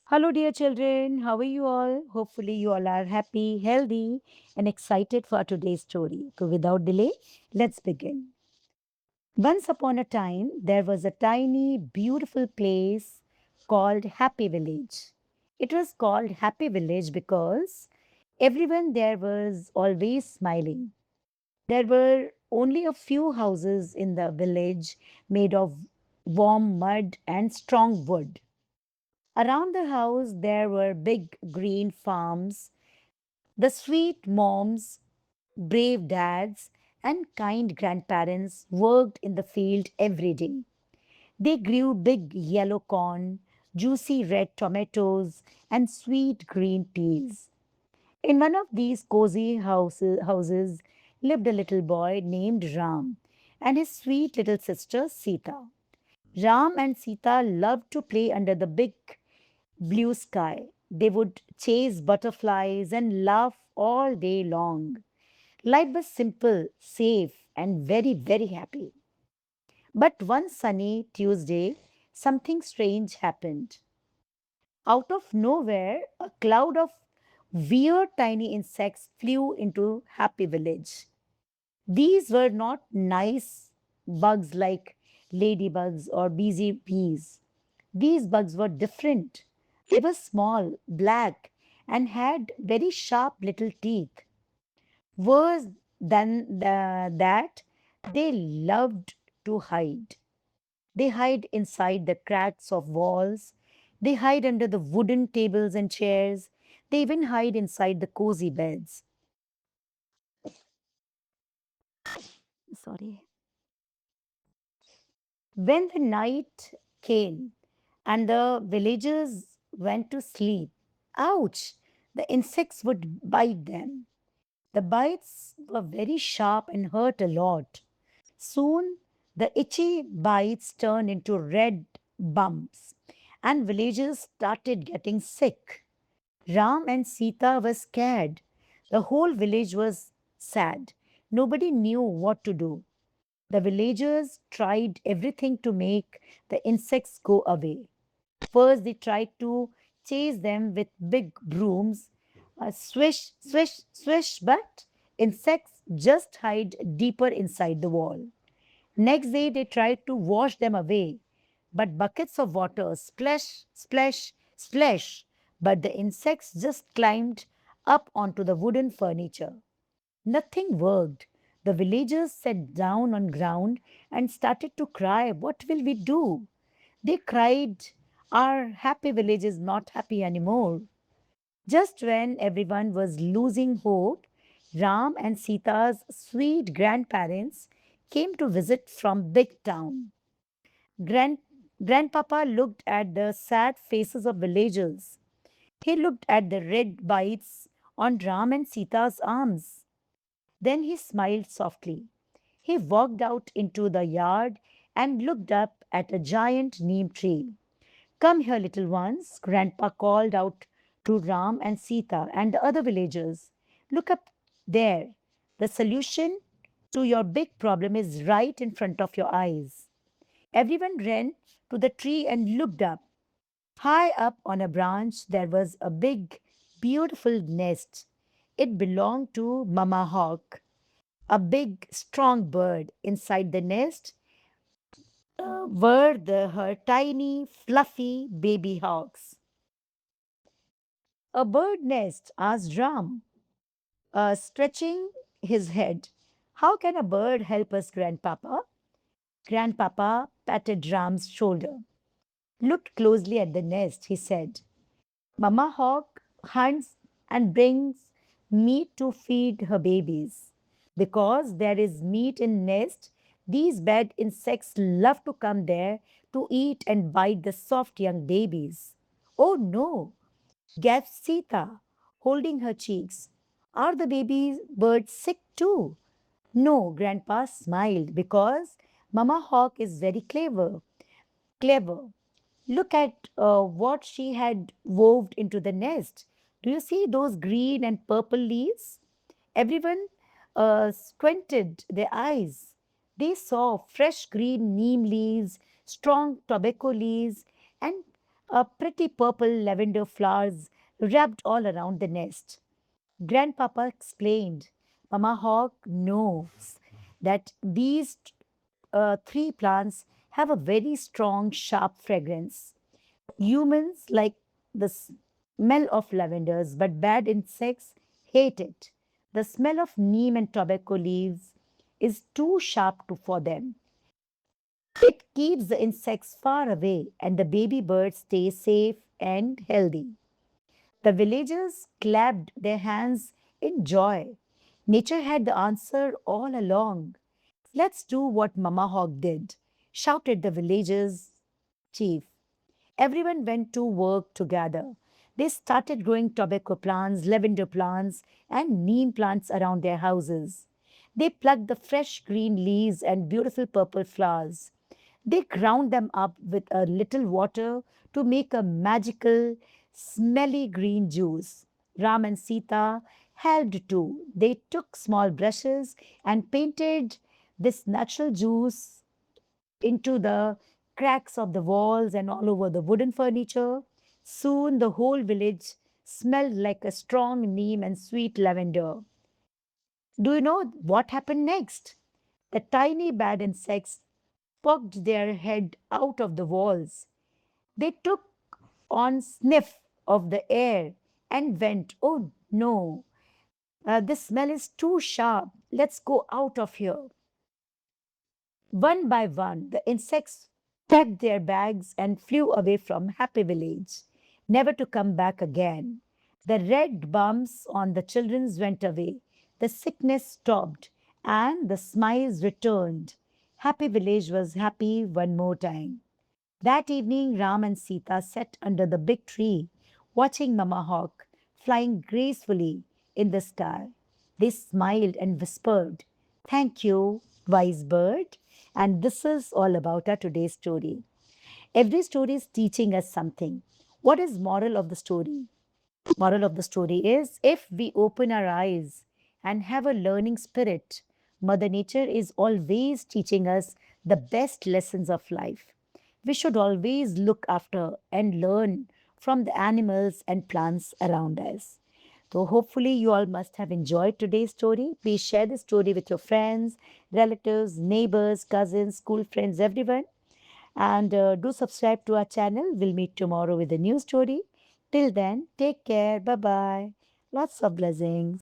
Hello, dear children. How are you all? Hopefully, you all are happy, healthy, and excited for today's story. So, without delay, let's begin. Once upon a time, there was a tiny, beautiful place called Happy Village. It was called Happy Village because everyone there was always smiling. There were only a few houses in the village made of warm mud and strong wood. Around the house, there were big green farms. The sweet moms, brave dads, and kind grandparents worked in the field every day. They grew big yellow corn, juicy red tomatoes, and sweet green peas. In one of these cozy houses lived a little boy named Ram and his sweet little sister Sita. Ram and Sita loved to play under the big blue sky. They would chase butterflies and laugh all day long. Life was simple, safe, and very, very happy. But one sunny Tuesday, something strange happened. Out of nowhere, a cloud of weird tiny insects flew into Happy Village. These were not nice bugs like ladybugs or busy bees. These bugs were different. They were small, black, and had very sharp little teeth. Worse than that, they loved to hide. They hide inside the cracks of walls. They hide under the wooden tables and chairs. They even hide inside the cozy beds. Sorry. When the night came and the villagers went to sleep, ouch, the insects would bite them. The bites were very sharp and hurt a lot. Soon, the itchy bites turned into red bumps, and villagers started getting sick. Ram and Sita were scared. The whole village was sad. Nobody knew what to do. The villagers tried everything to make the insects go away. First, they tried to chase them with big brooms, swish, swish, swish, but insects just hide deeper inside the wall. Next day, they tried to wash them away, but buckets of water splash, splash, splash, but the insects just climbed up onto the wooden furniture. Nothing worked. The villagers sat down on ground and started to cry. What will we do? They cried, our happy village is not happy anymore. Just when everyone was losing hope, Ram and Sita's sweet grandparents came to visit from big town. Grand, Grandpapa looked at the sad faces of villagers. He looked at the red bites on Ram and Sita's arms. Then he smiled softly. He walked out into the yard and looked up at a giant neem tree. Come here, little ones, Grandpa called out to Ram and Sita and the other villagers. Look up there. The solution to your big problem is right in front of your eyes. Everyone ran to the tree and looked up. High up on a branch, there was a big, beautiful nest. It belonged to Mama Hawk, a big, strong bird. Inside the nest were her tiny, fluffy baby hawks. A bird nest, asked Ram, stretching his head. How can a bird help us, Grandpapa? Grandpapa patted Ram's shoulder. Looked closely at the nest, he said. Mama hawk hunts and brings meat to feed her babies. Because there is meat in nest, these bad insects love to come there to eat and bite the soft young babies. Oh no, gasped Sita, holding her cheeks. Are the baby birds sick too? No, Grandpa smiled because Mama Hawk is very clever. Look at what she had wove into the nest. Do you see those green and purple leaves? Everyone squinted their eyes. They saw fresh green neem leaves, strong tobacco leaves, and pretty purple lavender flowers wrapped all around the nest. Grandpapa explained, Mama Hawk knows that these three plants have a very strong, sharp fragrance. Humans like the smell of lavenders, but bad insects hate it. The smell of neem and tobacco leaves is too sharp for them. It keeps the insects far away and the baby birds stay safe and healthy. The villagers clapped their hands in joy. Nature had the answer all along. Let's do what Mama Hawk did, shouted the villagers' chief. Everyone went to work together. They started growing tobacco plants, lavender plants, and neem plants around their houses. They plucked the fresh green leaves and beautiful purple flowers. They ground them up with a little water to make a magical, smelly green juice. Ram and Sita helped too. They took small brushes and painted this natural juice into the cracks of the walls and all over the wooden furniture. Soon the whole village smelled like a strong neem and sweet lavender. Do you know what happened next? The tiny bad insects poked their head out of the walls. They took on sniff of the air and went, "Oh no, this smell is too sharp. Let's go out of here." One by one, the insects packed their bags and flew away from Happy Village, never to come back again. The red bumps on the children's went away, the sickness stopped, and the smiles returned. Happy Village was happy one more time. That evening, Ram and Sita sat under the big tree, watching Mama Hawk flying gracefully in the sky. They smiled and whispered, "Thank you, wise bird." And this is all about our today's story. Every story is teaching us something. What is moral of the story? Moral of the story is if we open our eyes and have a learning spirit, Mother Nature is always teaching us the best lessons of life. We should always look after and learn from the animals and plants around us. So, hopefully, you all must have enjoyed today's story. Please share this story with your friends, relatives, neighbors, cousins, school friends, everyone. And do subscribe to our channel. We'll meet tomorrow with a new story. Till then, take care. Bye bye. Lots of blessings.